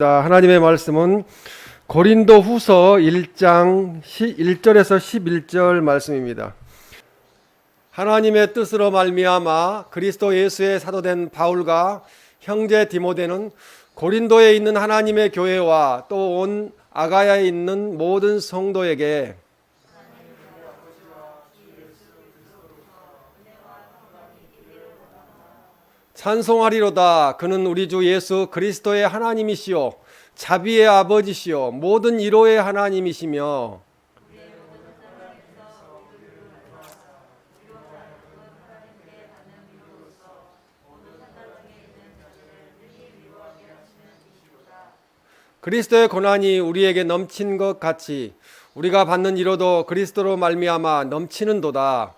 하나님의 말씀은 고린도 후서 1장 1절에서 11절 말씀입니다. 하나님의 뜻으로 말미암아 그리스도 예수의 사도된 바울과 형제 디모데는 고린도에 있는 하나님의 교회와 또 온 아가야에 있는 모든 성도에게 찬송하리로다. 그는 우리 주 예수 그리스도의 하나님이시요 자비의 아버지시요 모든 위로의 하나님이시며 그리스도의 고난이 우리에게 넘친 것 같이 우리가 받는 위로도 그리스도로 말미암아 넘치는도다.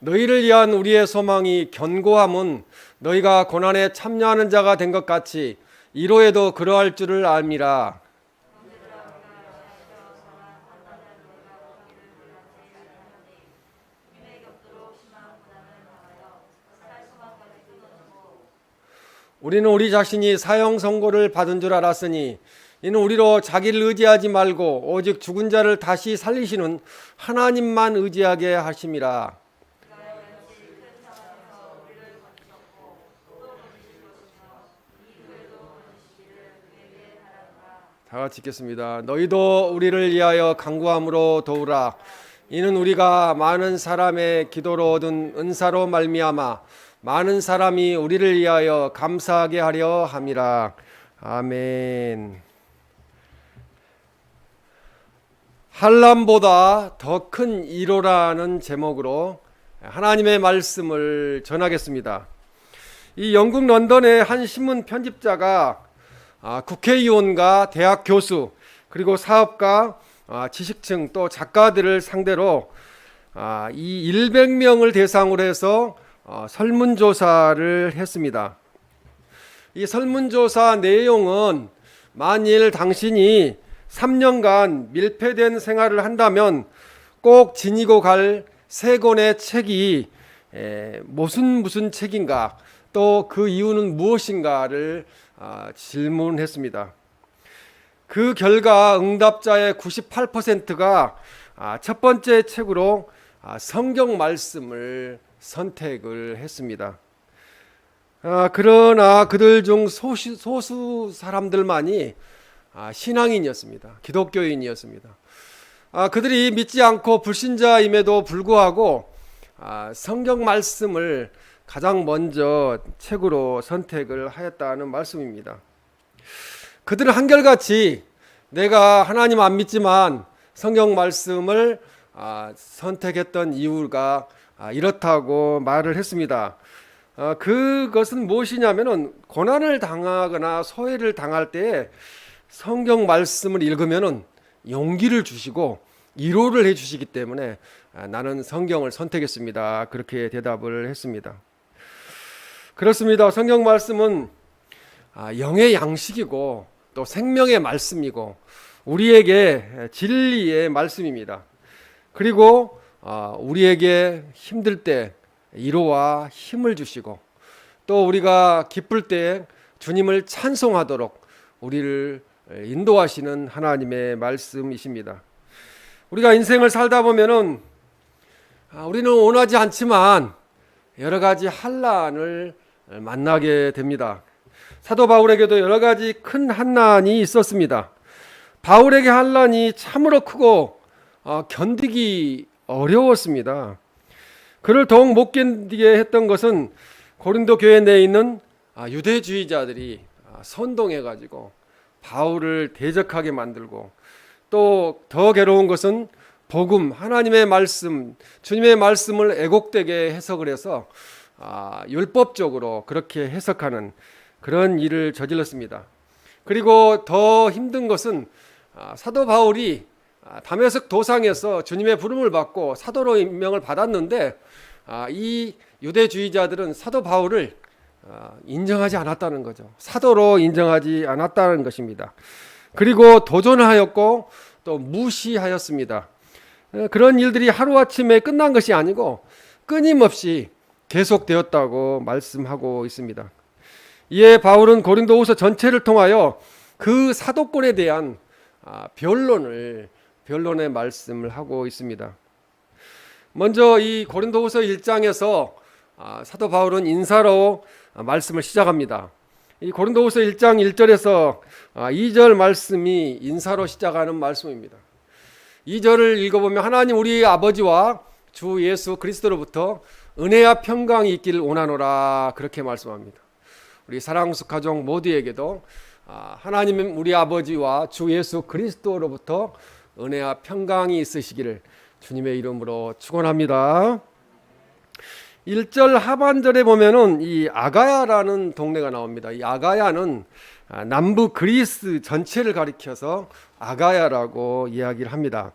너희를 위한 우리의 소망이 견고함은 너희가 고난에 참여하는 자가 된 것 같이 이로에도 그러할 줄을 압니다. 우리는 우리 자신이 사형 선고를 받은 줄 알았으니 이는 우리로 자기를 의지하지 말고 오직 죽은 자를 다시 살리시는 하나님만 의지하게 하심이라. 다 같이 읽겠습니다. 너희도 우리를 위하여 간구함으로 도우라. 이는 우리가 많은 사람의 기도로 얻은 은사로 말미암아 많은 사람이 우리를 위하여 감사하게 하려 함이라. 아멘. 환난보다 더 큰 위로라는 제목으로 하나님의 말씀을 전하겠습니다. 이 영국 런던의 한 신문 편집자가 국회의원과 대학 교수 그리고 사업가, 지식층 또 작가들을 상대로 이 100명을 대상으로 해서 설문조사를 했습니다. 이 설문조사 내용은 만일 당신이 3년간 밀폐된 생활을 한다면 꼭 지니고 갈 3권의 책이 무슨 책인가 또 그 이유는 무엇인가를 질문했습니다. 그 결과 응답자의 98%가 첫 번째 책으로 성경 말씀을 선택을 했습니다. 그러나 그들 중 소수 사람들만이 신앙인이었습니다. 기독교인이었습니다. 그들이 믿지 않고 불신자임에도 불구하고 성경 말씀을 가장 먼저 책으로 선택을 하였다는 말씀입니다. 그들은 한결같이 내가 하나님 안 믿지만 성경 말씀을 선택했던 이유가 이렇다고 말을 했습니다. 그것은 무엇이냐면은 고난을 당하거나 소외를 당할 때 성경 말씀을 읽으면은 용기를 주시고 위로를 해 주시기 때문에 나는 성경을 선택했습니다. 그렇게 대답을 했습니다. 그렇습니다. 성경 말씀은 영의 양식이고 또 생명의 말씀이고 우리에게 진리의 말씀입니다. 그리고 우리에게 힘들 때 위로와 힘을 주시고 또 우리가 기쁠 때 주님을 찬송하도록 우리를 인도하시는 하나님의 말씀이십니다. 우리가 인생을 살다 보면은 우리는 원하지 않지만 여러 가지 환난을 만나게 됩니다. 사도 바울에게도 여러 가지 큰 환난이 있었습니다. 바울에게 환난이 참으로 크고 견디기 어려웠습니다. 그를 더욱 못 견디게 했던 것은 고린도 교회 내에 있는 유대주의자들이 선동해가지고 바울을 대적하게 만들고 또 더 괴로운 것은 복음, 하나님의 말씀, 주님의 말씀을 애곡되게 해석을 해서 율법적으로 그렇게 해석하는 그런 일을 저질렀습니다. 그리고 더 힘든 것은 사도 바울이 다메섹 도상에서 주님의 부름을 받고 사도로 임명을 받았는데 이 유대주의자들은 사도 바울을 인정하지 않았다는 거죠. 사도로 인정하지 않았다는 것입니다. 그리고 도전하였고 또 무시하였습니다. 그런 일들이 하루아침에 끝난 것이 아니고 끊임없이 계속되었다고 말씀하고 있습니다. 이에 바울은 고린도후서 전체를 통하여 그 사도권에 대한 변론의 말씀을 하고 있습니다. 먼저 이 고린도후서 1장에서 사도 바울은 인사로 말씀을 시작합니다. 이 고린도후서 1장 1절에서 2절 말씀이 인사로 시작하는 말씀입니다. 2절을 읽어보면 하나님 우리 아버지와 주 예수 그리스도로부터 은혜와 평강이 있기를 원하노라 그렇게 말씀합니다. 우리 사랑수 가족 모두에게도 하나님 우리 아버지와 주 예수 그리스도로부터 은혜와 평강이 있으시기를 주님의 이름으로 축원합니다. 1절 하반절에 보면은 이 아가야라는 동네가 나옵니다. 이 아가야는 남부 그리스 전체를 가리켜서 아가야라고 이야기를 합니다.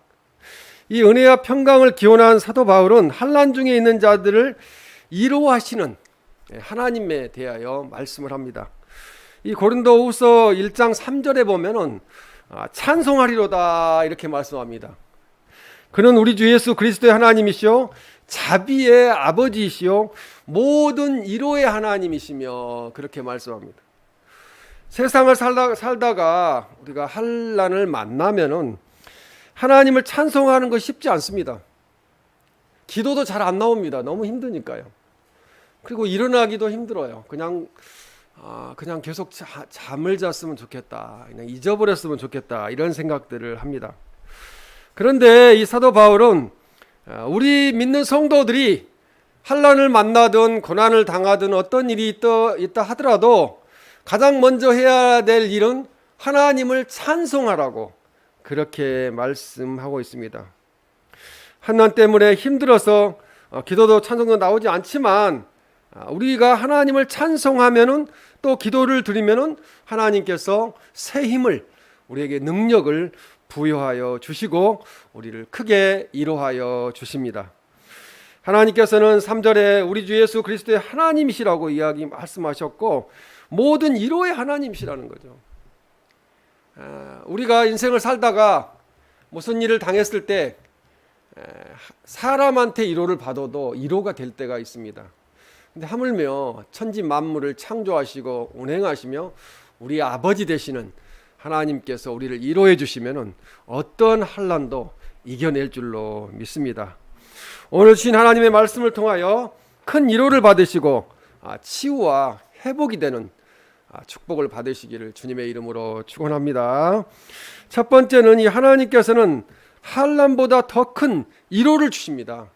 이 은혜와 평강을 기원한 사도 바울은 환난 중에 있는 자들을 위로하시는 하나님에 대하여 말씀을 합니다. 이 고린도후서 1장 3절에 보면은 찬송하리로다 이렇게 말씀합니다. 그는 우리 주 예수 그리스도의 하나님이시요 자비의 아버지이시요 모든 위로의 하나님이시며 그렇게 말씀합니다. 세상을 살다가 우리가 환난을 만나면은 하나님을 찬송하는 거 쉽지 않습니다. 기도도 잘 안 나옵니다. 너무 힘드니까요. 그리고 일어나기도 힘들어요. 그냥 계속 잠을 잤으면 좋겠다. 그냥 잊어버렸으면 좋겠다. 이런 생각들을 합니다. 그런데 이 사도 바울은 우리 믿는 성도들이 환난을 만나든 고난을 당하든 어떤 일이 있다 하더라도 가장 먼저 해야 될 일은 하나님을 찬송하라고 그렇게 말씀하고 있습니다. 환난 때문에 힘들어서 기도도 찬송도 나오지 않지만 우리가 하나님을 찬송하면은 또 기도를 드리면은 하나님께서 새 힘을 우리에게 능력을 부여하여 주시고 우리를 크게 위로하여 주십니다. 하나님께서는 3절에 우리 주 예수 그리스도의 하나님이시라고 말씀하셨고 모든 위로의 하나님이시라는 거죠. 우리가 인생을 살다가 무슨 일을 당했을 때 사람한테 위로를 받아도 위로가 될 때가 있습니다. 근데 하물며 천지 만물을 창조하시고 운행하시며 우리 아버지 되시는 하나님께서 우리를 위로해 주시면은 어떤 환난도 이겨낼 줄로 믿습니다. 오늘 주신 하나님의 말씀을 통하여 큰 위로를 받으시고 치유와 회복이 되는 축복을 받으시기를 주님의 이름으로 축원합니다. 첫 번째는 이 하나님께서는 환난보다 더 큰 위로를 주십니다.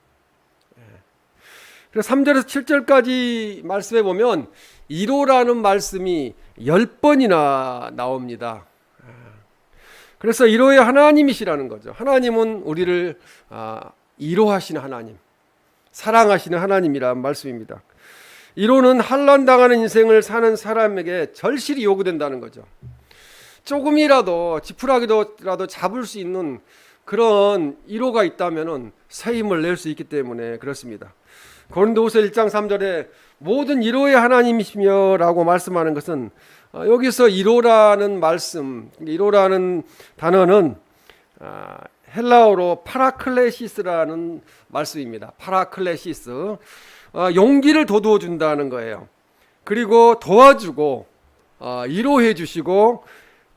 그래서 3절에서 7절까지 말씀해 보면 위로라는 말씀이 10번이나 나옵니다. 그래서 위로의 하나님이시라는 거죠. 하나님은 우리를 위로하시는 하나님, 사랑하시는 하나님이라는 말씀입니다. 위로는 환난 당하는 인생을 사는 사람에게 절실히 요구된다는 거죠. 조금이라도 지푸라기라도 잡을 수 있는 그런 위로가 있다면은 새 힘을 낼 수 있기 때문에 그렇습니다. 고린도후서 1장 3절에 모든 위로의 하나님이시며라고 말씀하는 것은 여기서 위로라는 말씀, 위로라는 단어는 헬라어로 파라클레시스라는 말씀입니다. 파라클레시스, 용기를 돋워 준다는 거예요. 그리고 도와주고 위로해 주시고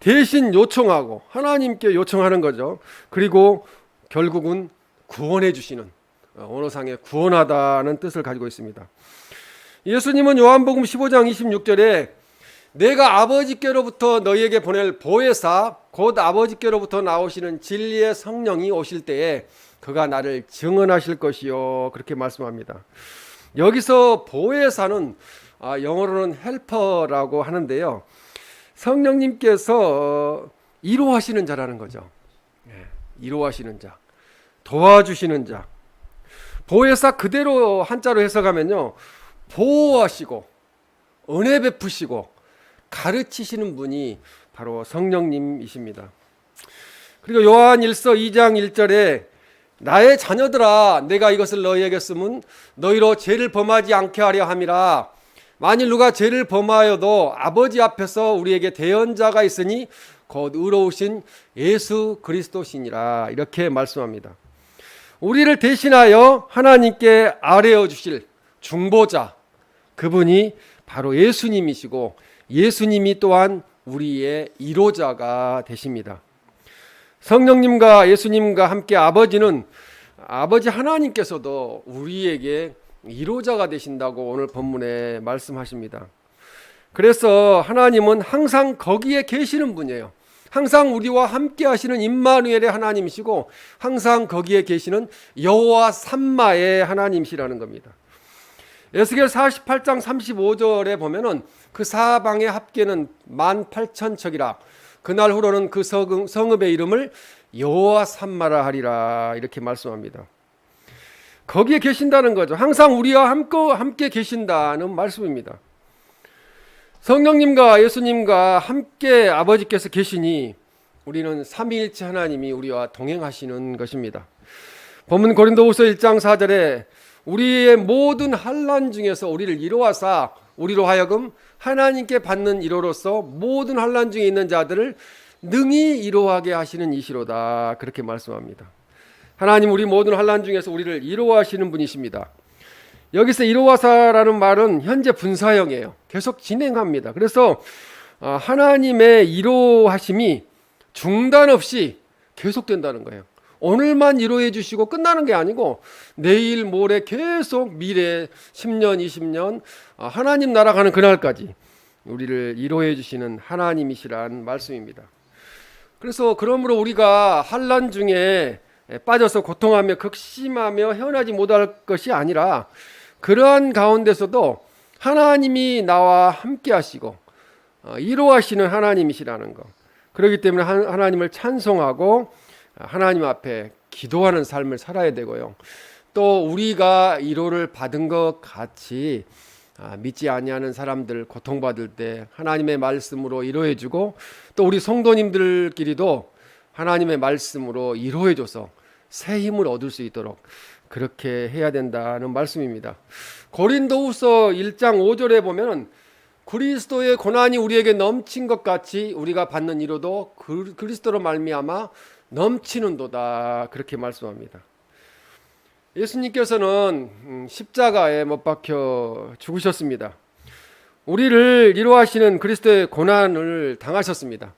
대신 요청하고 하나님께 요청하는 거죠. 그리고 결국은 구원해 주시는, 언어상의 구원하다는 뜻을 가지고 있습니다. 예수님은 요한복음 15장 26절에 내가 아버지께로부터 너희에게 보낼 보혜사 곧 아버지께로부터 나오시는 진리의 성령이 오실 때에 그가 나를 증언하실 것이요 그렇게 말씀합니다. 여기서 보혜사는 영어로는 헬퍼라고 하는데요, 성령님께서 위로하시는 자라는 거죠. 위로하시는 자, 도와주시는 자. 보혜사 그대로 한자로 해석하면요, 보호하시고 은혜 베푸시고 가르치시는 분이 바로 성령님이십니다. 그리고 요한 1서 2장 1절에 나의 자녀들아 내가 이것을 너희에게 쓰면 너희로 죄를 범하지 않게 하려 함이라. 만일 누가 죄를 범하여도 아버지 앞에서 우리에게 대언자가 있으니 곧 의로우신 예수 그리스도시니라 이렇게 말씀합니다. 우리를 대신하여 하나님께 아뢰어 주실 중보자, 그분이 바로 예수님이시고 예수님이 또한 우리의 위로자가 되십니다. 성령님과 예수님과 함께 아버지 하나님께서도 우리에게 위로자가 되신다고 오늘 본문에 말씀하십니다. 그래서 하나님은 항상 거기에 계시는 분이에요. 항상 우리와 함께 하시는 임마누엘의 하나님이시고 항상 거기에 계시는 여호와 삼마의 하나님이시라는 겁니다. 에스겔 48장 35절에 보면은 그 사방의 합계는 18,000척이라 그날 후로는 그 성읍의 이름을 여호와 삼마라 하리라 이렇게 말씀합니다. 거기에 계신다는 거죠. 항상 우리와 함께 계신다는 말씀입니다. 성령님과 예수님과 함께 아버지께서 계시니 우리는 삼위일체 하나님이 우리와 동행하시는 것입니다. 본문 고린도후서 1장 4절에 우리의 모든 환난 중에서 우리를 이로하사 우리로 하여금 하나님께 받는 이로로서 모든 환난 중에 있는 자들을 능히 이로하게 하시는 이시로다 그렇게 말씀합니다. 하나님 우리 모든 환난 중에서 우리를 이로하시는 분이십니다. 여기서 이로하사라는 말은 현재 분사형이에요. 계속 진행합니다. 그래서 하나님의 이로하심이 중단 없이 계속된다는 거예요. 오늘만 이로해 주시고 끝나는 게 아니고 내일 모레 계속 미래 10년 20년 하나님 나라 가는 그날까지 우리를 이로해 주시는 하나님이시란 말씀입니다. 그래서 그러므로 우리가 환난 중에 빠져서 고통하며 극심하며 헤어나지 못할 것이 아니라 그러한 가운데서도 하나님이 나와 함께 하시고 이로하시는 하나님이시라는 것. 그렇기 때문에 하나님을 찬송하고 하나님 앞에 기도하는 삶을 살아야 되고요. 또 우리가 위로를 받은 것 같이 믿지 아니하는 사람들 고통받을 때 하나님의 말씀으로 위로해 주고 또 우리 성도님들끼리도 하나님의 말씀으로 위로해 줘서 새 힘을 얻을 수 있도록 그렇게 해야 된다는 말씀입니다. 고린도후서 1장 5절에 보면 그리스도의 고난이 우리에게 넘친 것 같이 우리가 받는 위로도 그리스도로 말미암아 넘치는도다 그렇게 말씀합니다. 예수님께서는 십자가에 못 박혀 죽으셨습니다. 우리를 위로하시는 그리스도의 고난을 당하셨습니다.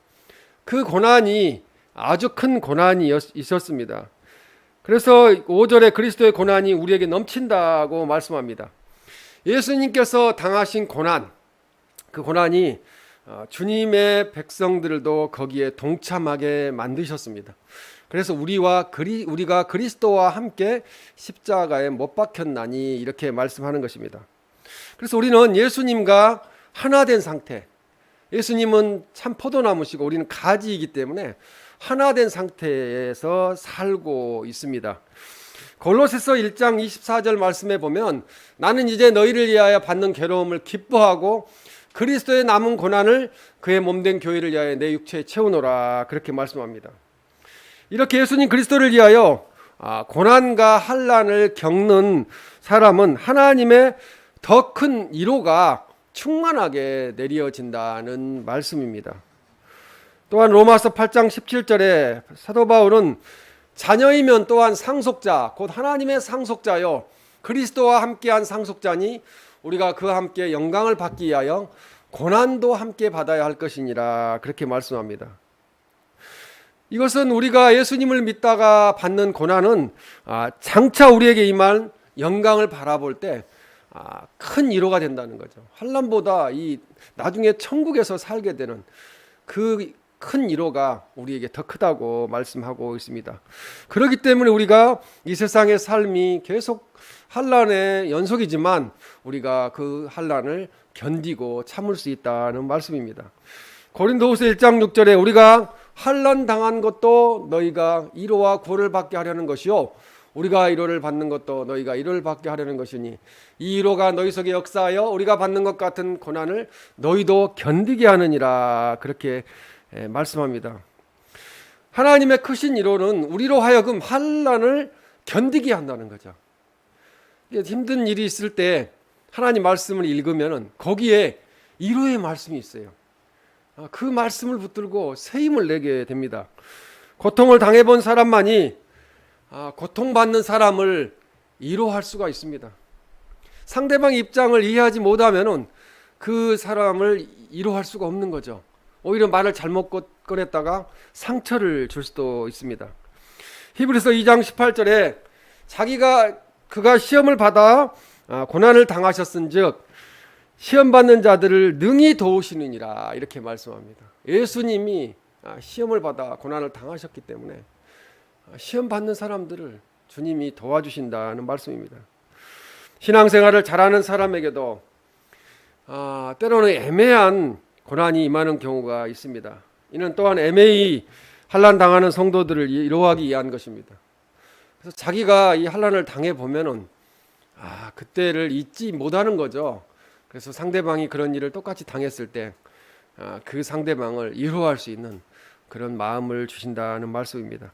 그 고난이 아주 큰 고난이 있었습니다. 그래서 5절에 그리스도의 고난이 우리에게 넘친다고 말씀합니다. 예수님께서 당하신 고난, 그 고난이 주님의 백성들도 거기에 동참하게 만드셨습니다. 그래서 우리가 그리스도와 함께 십자가에 못 박혔나니 이렇게 말씀하는 것입니다. 그래서 우리는 예수님과 하나 된 상태, 예수님은 참 포도나무시고 우리는 가지이기 때문에 하나 된 상태에서 살고 있습니다. 골로새서 1장 24절 말씀에 보면 나는 이제 너희를 위하여 받는 괴로움을 기뻐하고 그리스도의 남은 고난을 그의 몸된 교회를 위하여 내 육체에 채우노라 그렇게 말씀합니다. 이렇게 예수님 그리스도를 위하여 고난과 환난을 겪는 사람은 하나님의 더 큰 위로가 충만하게 내려진다는 말씀입니다. 또한 로마서 8장 17절에 사도 바울은 자녀이면 또한 상속자 곧 하나님의 상속자요 그리스도와 함께한 상속자니 우리가 그와 함께 영광을 받기 위하여 고난도 함께 받아야 할 것이니라 그렇게 말씀합니다. 이것은 우리가 예수님을 믿다가 받는 고난은 장차 우리에게 임할 영광을 바라볼 때 큰 위로가 된다는 거죠. 환난보다 이 나중에 천국에서 살게 되는 그 큰 위로가 우리에게 더 크다고 말씀하고 있습니다. 그렇기 때문에 우리가 이 세상의 삶이 계속 환난의 연속이지만 우리가 그 환난을 견디고 참을 수 있다는 말씀입니다. 고린도후서 1장 6절에 우리가 환난 당한 것도 너희가 위로와 구원을 받게 하려는 것이요 우리가 위로를 받는 것도 너희가 위로를 받게 하려는 것이니 이 위로가 너희 속에 역사하여 우리가 받는 것 같은 고난을 너희도 견디게 하느니라 그렇게 말씀합니다. 하나님의 크신 위로는 우리로 하여금 환난을 견디게 한다는 거죠. 힘든 일이 있을 때 하나님 말씀을 읽으면 거기에 위로의 말씀이 있어요. 그 말씀을 붙들고 새 힘을 내게 됩니다. 고통을 당해본 사람만이 고통받는 사람을 위로할 수가 있습니다. 상대방 입장을 이해하지 못하면 그 사람을 위로할 수가 없는 거죠. 오히려 말을 잘못 꺼냈다가 상처를 줄 수도 있습니다. 히브리서 2장 18절에 그가 시험을 받아 고난을 당하셨은즉 시험 받는 자들을 능히 도우시느니라 이렇게 말씀합니다. 예수님이 시험을 받아 고난을 당하셨기 때문에 시험 받는 사람들을 주님이 도와주신다는 말씀입니다. 신앙생활을 잘하는 사람에게도 때로는 애매한 고난이 임하는 경우가 있습니다. 이는 또한 애매히 환난 당하는 성도들을 위로하기 위한 것입니다. 그래서 자기가 이 환난을 당해 보면은 그때를 잊지 못하는 거죠. 그래서 상대방이 그런 일을 똑같이 당했을 때 그 상대방을 위로할 수 있는 그런 마음을 주신다는 말씀입니다.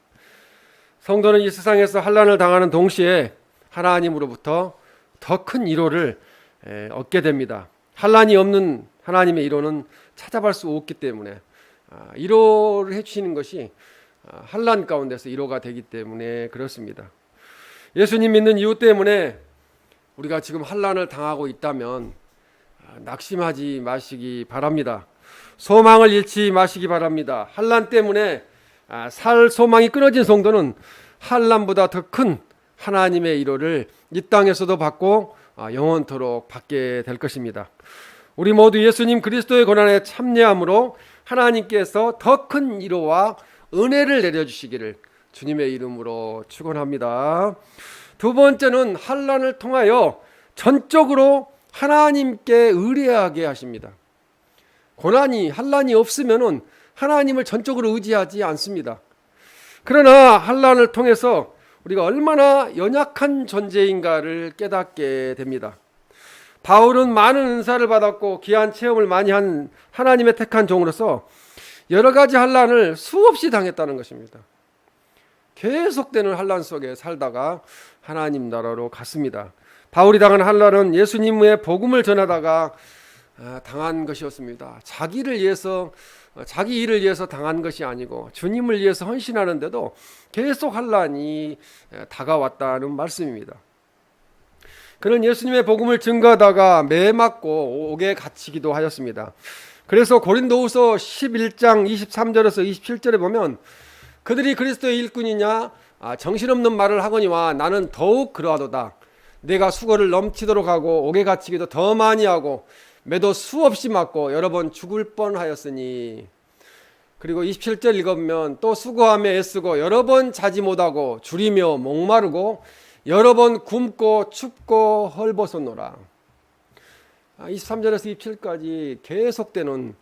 성도는 이 세상에서 환난을 당하는 동시에 하나님으로부터 더 큰 위로를 얻게 됩니다. 환난이 없는 하나님의 위로는 찾아볼 수 없기 때문에 위로를 해주시는 것이 환난 가운데서 위로가 되기 때문에 그렇습니다. 예수님 믿는 이유 때문에 우리가 지금 환난을 당하고 있다면 낙심하지 마시기 바랍니다. 소망을 잃지 마시기 바랍니다. 환난 때문에 살 소망이 끊어진 성도는 환난보다 더 큰 하나님의 위로를 이 땅에서도 받고 영원토록 받게 될 것입니다. 우리 모두 예수님 그리스도의 고난에 참여함으로 하나님께서 더 큰 위로와 은혜를 내려주시기를 주님의 이름으로 축원합니다. 두 번째는 환난을 통하여 전적으로 하나님께 의뢰하게 하십니다. 환난이 없으면은 하나님을 전적으로 의지하지 않습니다. 그러나 환난을 통해서 우리가 얼마나 연약한 존재인가를 깨닫게 됩니다. 바울은 많은 은사를 받았고 귀한 체험을 많이 한 하나님의 택한 종으로서 여러 가지 환난을 수없이 당했다는 것입니다. 계속되는 환난 속에 살다가 하나님 나라로 갔습니다. 바울이 당한 환난은 예수님의 복음을 전하다가 당한 것이었습니다. 자기 일을 위해서 당한 것이 아니고 주님을 위해서 헌신하는데도 계속 환난이 다가왔다는 말씀입니다. 그는 예수님의 복음을 증거하다가 매 맞고 옥에 갇히기도 하였습니다. 그래서 고린도후서 11장 23절에서 27절에 보면 그들이 그리스도의 일꾼이냐 정신없는 말을 하거니와 나는 더욱 그러하도다. 내가 수고를 넘치도록 하고 옥에 갇히기도 더 많이 하고 매도 수없이 맞고 여러 번 죽을 뻔하였으니. 그리고 27절 읽으면 또 수고하며 애쓰고 여러 번 자지 못하고 줄이며 목마르고 여러 번 굶고 춥고 헐벗었노라. 23절에서 27절까지 계속되는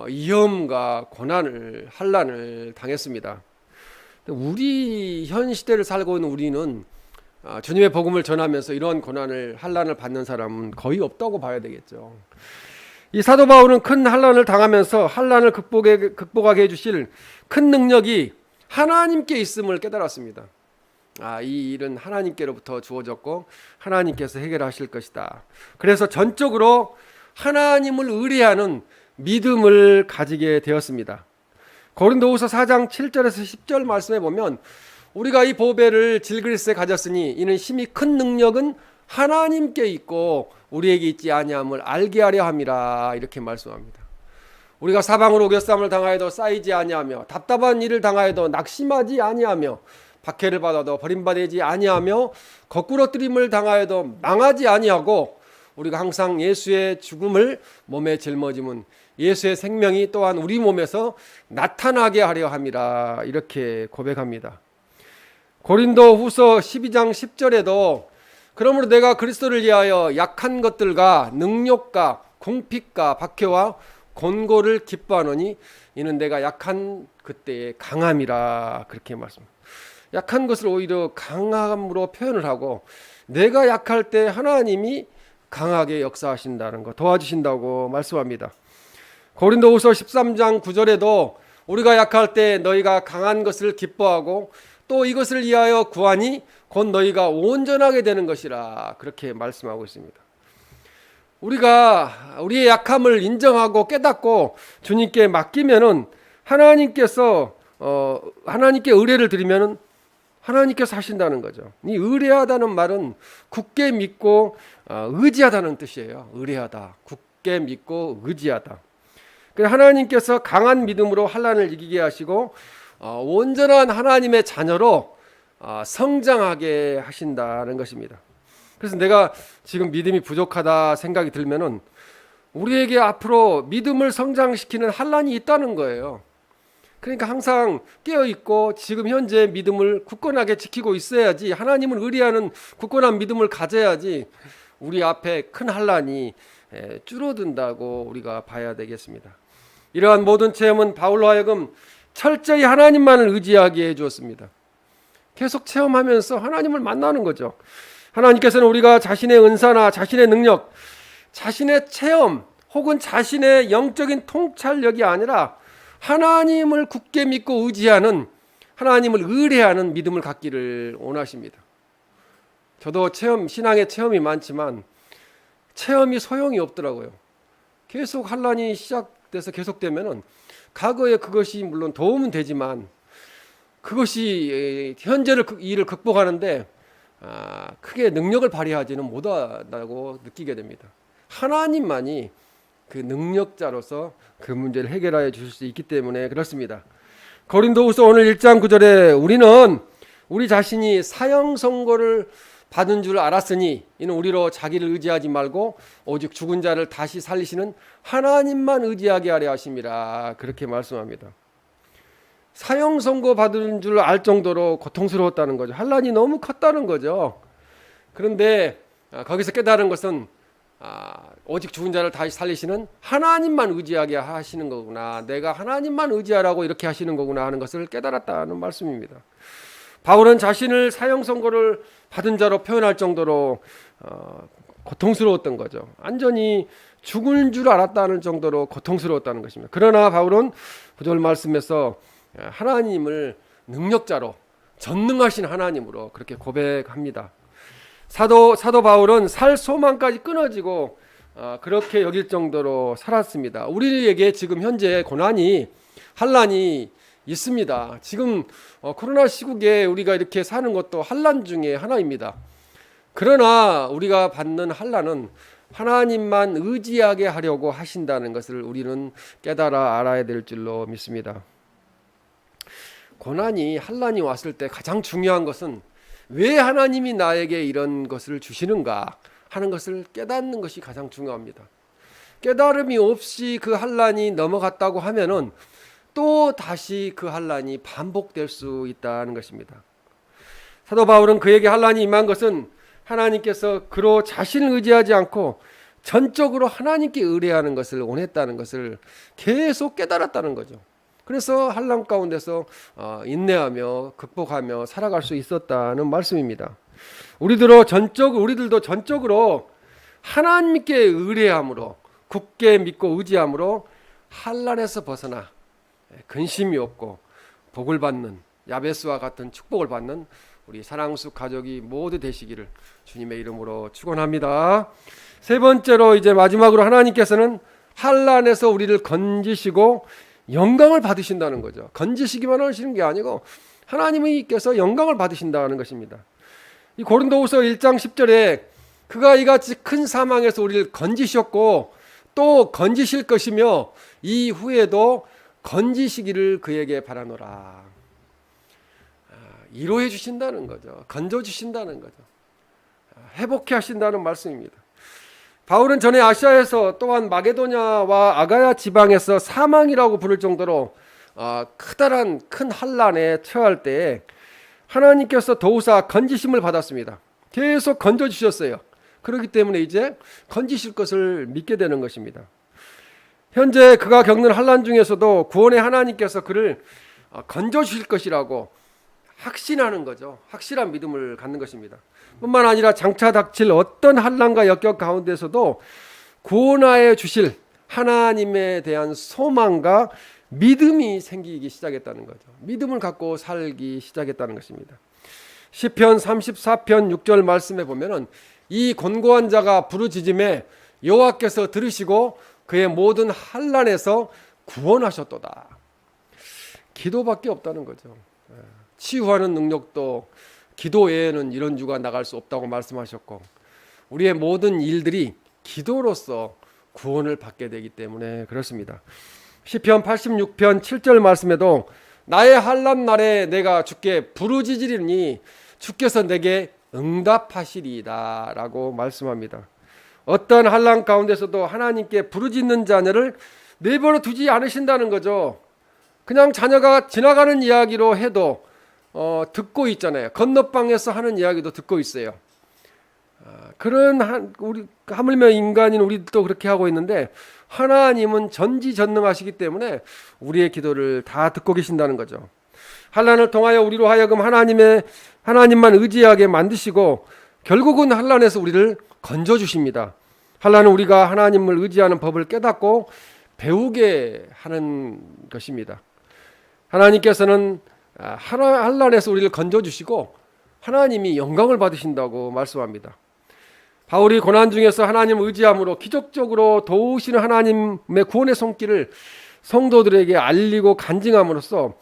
위험과 고난을 환난을 당했습니다. 우리 현 시대를 살고 있는 우리는 주님의 복음을 전하면서 이런 고난을 환난을 받는 사람은 거의 없다고 봐야 되겠죠. 이 사도 바울은 큰 환난을 당하면서 환난을 극복하게 해주실 큰 능력이 하나님께 있음을 깨달았습니다. 이 일은 하나님께로부터 주어졌고 하나님께서 해결하실 것이다. 그래서 전적으로 하나님을 의뢰하는 믿음을 가지게 되었습니다. 고린도후서 4장 7절에서 10절 말씀에 보면 우리가 이 보배를 질그리스에 가졌으니 이는 심히 큰 능력은 하나님께 있고 우리에게 있지 아니함을 알게 하려 함이라 이렇게 말씀합니다. 우리가 사방으로 오겨쌈을 당하여도 쌓이지 아니하며 답답한 일을 당하여도 낙심하지 아니하며 박해를 받아도 버림받지 아니하며 거꾸러뜨림을 당하여도 망하지 아니하고 우리가 항상 예수의 죽음을 몸에 짊어짐은 예수의 생명이 또한 우리 몸에서 나타나게 하려 함이라 이렇게 고백합니다. 고린도후서 12장 10절에도 그러므로 내가 그리스도를 위하여 약한 것들과 능욕과 궁핍과 박해와 곤고를 기뻐하노니 이는 내가 약한 그때의 강함이라 그렇게 말씀합니다. 약한 것을 오히려 강함으로 표현을 하고 내가 약할 때 하나님이 강하게 역사하신다는 것, 도와주신다고 말씀합니다. 고린도후서 13장 9절에도 우리가 약할 때 너희가 강한 것을 기뻐하고 또 이것을 위하여 구하니 곧 너희가 온전하게 되는 것이라 그렇게 말씀하고 있습니다. 우리가 우리의 약함을 인정하고 깨닫고 주님께 맡기면은 하나님께 의뢰를 드리면은 하나님께서 하신다는 거죠. 이 의뢰하다는 말은 굳게 믿고 의지하다는 뜻이에요. 의뢰하다, 굳게 믿고 의지하다. 하나님께서 강한 믿음으로 환난을 이기게 하시고 온전한 하나님의 자녀로 성장하게 하신다는 것입니다. 그래서 내가 지금 믿음이 부족하다 생각이 들면은 우리에게 앞으로 믿음을 성장시키는 환난이 있다는 거예요. 그러니까 항상 깨어 있고 지금 현재 믿음을 굳건하게 지키고 있어야지, 하나님을 의뢰하는 굳건한 믿음을 가져야지 우리 앞에 큰 환난이 줄어든다고 우리가 봐야 되겠습니다. 이러한 모든 체험은 바울로 하여금 철저히 하나님만을 의지하게 해 주었습니다. 계속 체험하면서 하나님을 만나는 거죠. 하나님께서는 우리가 자신의 은사나 자신의 능력, 자신의 체험 혹은 자신의 영적인 통찰력이 아니라 하나님을 굳게 믿고 의지하는, 하나님을 의뢰하는 믿음을 갖기를 원하십니다. 저도 신앙의 체험이 많지만 체험이 소용이 없더라고요. 계속 환난이 시작돼서 계속되면은 과거에 그것이 물론 도움은 되지만 그것이 현재를 일을 극복하는데 크게 능력을 발휘하지는 못한다고 느끼게 됩니다. 하나님만이 그 능력자로서 그 문제를 해결하여 주실 수 있기 때문에 그렇습니다. 고린도후서 오늘 1장 9절에 우리는 우리 자신이 사형 선고를 받은 줄 알았으니 이는 우리로 자기를 의지하지 말고 오직 죽은 자를 다시 살리시는 하나님만 의지하게 하려 하심이라, 그렇게 말씀합니다. 사형 선고 받은 줄 알 정도로 고통스러웠다는 거죠. 환난이 너무 컸다는 거죠. 그런데 거기서 깨달은 것은 오직 죽은 자를 다시 살리시는 하나님만 의지하게 하시는 거구나, 내가 하나님만 의지하라고 이렇게 하시는 거구나 하는 것을 깨달았다는 말씀입니다. 바울은 자신을 사형 선고를 받은 자로 표현할 정도로 고통스러웠던 거죠. 완전히 죽을 줄 알았다는 정도로 고통스러웠다는 것입니다. 그러나 바울은 9절 말씀에서 하나님을 능력자로, 전능하신 하나님으로 그렇게 고백합니다. 사도 바울은 살 소망까지 끊어지고 그렇게 여길 정도로 살았습니다. 우리에게 지금 현재 고난이, 환난이 있습니다. 지금 코로나 시국에 우리가 이렇게 사는 것도 환난 중에 하나입니다. 그러나 우리가 받는 환난은 하나님만 의지하게 하려고 하신다는 것을 우리는 깨달아 알아야 될 줄로 믿습니다. 고난이, 환난이 왔을 때 가장 중요한 것은 왜 하나님이 나에게 이런 것을 주시는가 하는 것을 깨닫는 것이 가장 중요합니다. 깨달음이 없이 그 환난이 넘어갔다고 하면은 또 다시 그 환난이 반복될 수 있다는 것입니다. 사도 바울은 그에게 환난이 임한 것은 하나님께서 그로 자신을 의지하지 않고 전적으로 하나님께 의뢰하는 것을 원했다는 것을 계속 깨달았다는 거죠. 그래서 환난 가운데서 인내하며 극복하며 살아갈 수 있었다는 말씀입니다. 우리들도 전적으로 하나님께 의뢰함으로, 굳게 믿고 의지함으로 환난에서 벗어나 근심이 없고 복을 받는, 야베스와 같은 축복을 받는 우리 사랑수 가족이 모두 되시기를 주님의 이름으로 축원합니다. 세 번째로, 이제 마지막으로 하나님께서는 환난에서 우리를 건지시고 영광을 받으신다는 거죠. 건지시기만 하시는 게 아니고 하나님께서 영광을 받으신다는 것입니다. 이 고린도후서 1장 10절에 그가 이같이 큰 사망에서 우리를 건지셨고 또 건지실 것이며 이후에도 건지시기를 그에게 바라노라. 위로해 주신다는 거죠. 건져 주신다는 거죠. 회복해 하신다는 말씀입니다. 바울은 전에 아시아에서 또한 마게도냐와 아가야 지방에서 사망이라고 부를 정도로 크다란 큰 환난에 처할 때에 하나님께서 도우사 건지심을 받았습니다. 계속 건져 주셨어요. 그렇기 때문에 이제 건지실 것을 믿게 되는 것입니다. 현재 그가 겪는 환난 중에서도 구원의 하나님께서 그를 건져 주실 것이라고 확신하는 거죠. 확실한 믿음을 갖는 것입니다. 뿐만 아니라 장차 닥칠 어떤 환난과 역경 가운데서도 구원하여 주실 하나님에 대한 소망과 믿음이 생기기 시작했다는 거죠. 믿음을 갖고 살기 시작했다는 것입니다. 시편 34편 6절 말씀에 보면은 이 곤고한 자가 부르짖음에 여호와께서 들으시고 그의 모든 환난에서 구원하셨도다. 기도밖에 없다는 거죠. 치유하는 능력도 기도 외에는 이런 주가 나갈 수 없다고 말씀하셨고, 우리의 모든 일들이 기도로서 구원을 받게 되기 때문에 그렇습니다. 시편 86편 7절 말씀에도 나의 환난 날에 내가 주께 부르짖으리니 주께서 내게 응답하시리이다 라고 말씀합니다. 어떤 환난 가운데서도 하나님께 부르짖는 자녀를 내버려 두지 않으신다는 거죠. 그냥 자녀가 지나가는 이야기로 해도 듣고 있잖아요. 건너방에서 하는 이야기도 듣고 있어요. 우리 하물며 인간인 우리도 그렇게 하고 있는데, 하나님은 전지전능하시기 때문에 우리의 기도를 다 듣고 계신다는 거죠. 환난을 통하여 우리로 하여금 하나님만 의지하게 만드시고 결국은 환난에서 우리를 건져 주십니다. 환난은 우리가 하나님을 의지하는 법을 깨닫고 배우게 하는 것입니다. 하나님께서는 환난에서 우리를 건져 주시고 하나님이 영광을 받으신다고 말씀합니다. 바울이 고난 중에서 하나님을 의지함으로 기적적으로 도우시는 하나님의 구원의 손길을 성도들에게 알리고 간증함으로써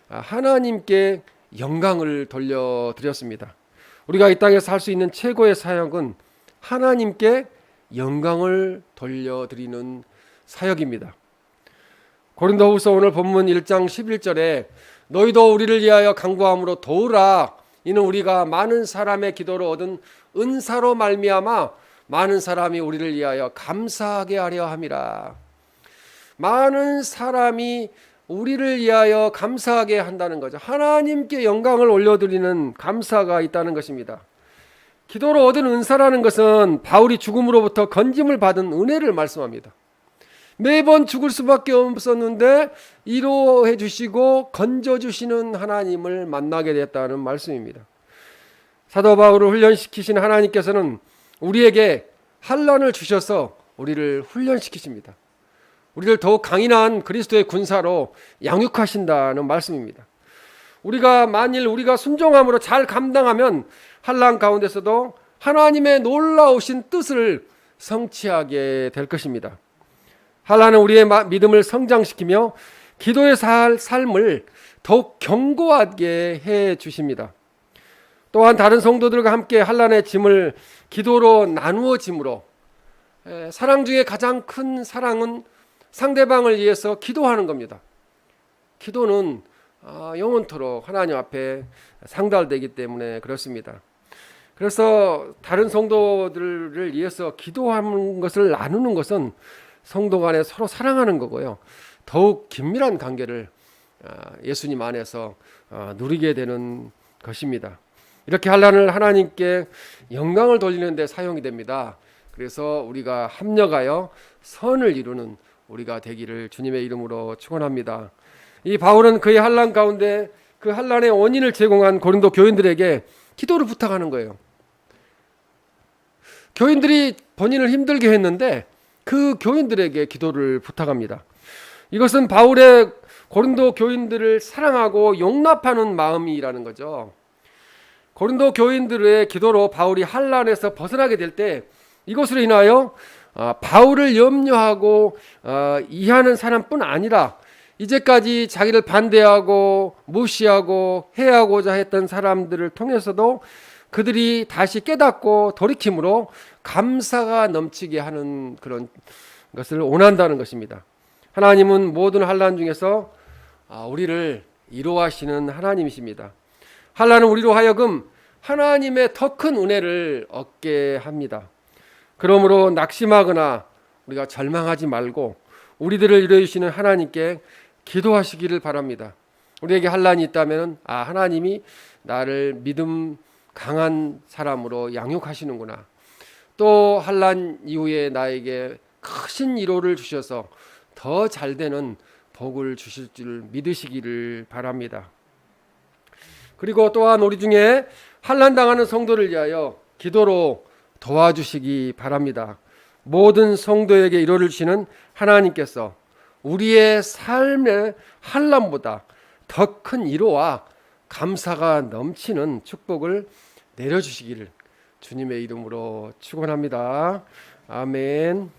하나님께 영광을 돌려드렸습니다. 우리가 이 땅에서 할 수 있는 최고의 사역은 하나님께 영광을 돌려드리는 사역입니다. 고린도후서 오늘 본문 1장 11절에 너희도 우리를 위하여 간구함으로 도우라. 이는 우리가 많은 사람의 기도로 얻은 은사로 말미암아 많은 사람이 우리를 위하여 감사하게 하려 함이라. 많은 사람이 우리를 위하여 감사하게 한다는 거죠. 하나님께 영광을 올려드리는 감사가 있다는 것입니다. 기도로 얻은 은사라는 것은 바울이 죽음으로부터 건짐을 받은 은혜를 말씀합니다. 매번 죽을 수밖에 없었는데 위로해 주시고 건져 주시는 하나님을 만나게 됐다는 말씀입니다. 사도 바울을 훈련시키신 하나님께서는 우리에게 환난을 주셔서 우리를 훈련시키십니다. 우리를 더욱 강인한 그리스도의 군사로 양육하신다는 말씀입니다. 만일 우리가 순종함으로 잘 감당하면 환난 가운데서도 하나님의 놀라우신 뜻을 성취하게 될 것입니다. 환난은 우리의 믿음을 성장시키며 기도의 삶을 더욱 견고하게 해 주십니다. 또한 다른 성도들과 함께 환난의 짐을 기도로 나누어 짐으로, 사랑 중에 가장 큰 사랑은 상대방을 위해서 기도하는 겁니다. 기도는 영원토록 하나님 앞에 상달되기 때문에 그렇습니다. 그래서 다른 성도들을 위해서 기도하는 것을 나누는 것은 성도 간에 서로 사랑하는 거고요. 더욱 긴밀한 관계를 예수님 안에서 누리게 되는 것입니다. 이렇게 환난을 하나님께 영광을 돌리는 데 사용이 됩니다. 그래서 우리가 합력하여 선을 이루는 우리가 되기를 주님의 이름으로 축원합니다. 이 바울은 그의 환난 가운데 그 환난의 원인을 제공한 고린도 교인들에게 기도를 부탁하는 거예요. 교인들이 본인을 힘들게 했는데 그 교인들에게 기도를 부탁합니다. 이것은 바울의 고린도 교인들을 사랑하고 용납하는 마음이라는 거죠. 고린도 교인들의 기도로 바울이 환난에서 벗어나게 될 때 이것으로 인하여 바울을 염려하고 이해하는 사람뿐 아니라 이제까지 자기를 반대하고 무시하고 해하고자 했던 사람들을 통해서도 그들이 다시 깨닫고 돌이킴으로 감사가 넘치게 하는 그런 것을 원한다는 것입니다. 하나님은 모든 환난 중에서 우리를 위로하시는 하나님이십니다. 환난은 우리로 하여금 하나님의 더 큰 은혜를 얻게 합니다. 그러므로 낙심하거나 우리가 절망하지 말고 우리들을 위로해 하나님께 기도하시기를 바랍니다. 우리에게 환난이 있다면 하나님이 나를 믿음 강한 사람으로 양육하시는구나. 또 환난 이후에 나에게 크신 위로를 주셔서 더 잘되는 복을 주실 줄 믿으시기를 바랍니다. 그리고 또한 우리 중에 환난 당하는 성도를 위하여 기도로 도와주시기 바랍니다. 모든 성도에게 위로를 주시는 하나님께서 우리의 삶의 환난보다 더 큰 위로와 감사가 넘치는 축복을 내려주시기를 주님의 이름으로 축원합니다. 아멘.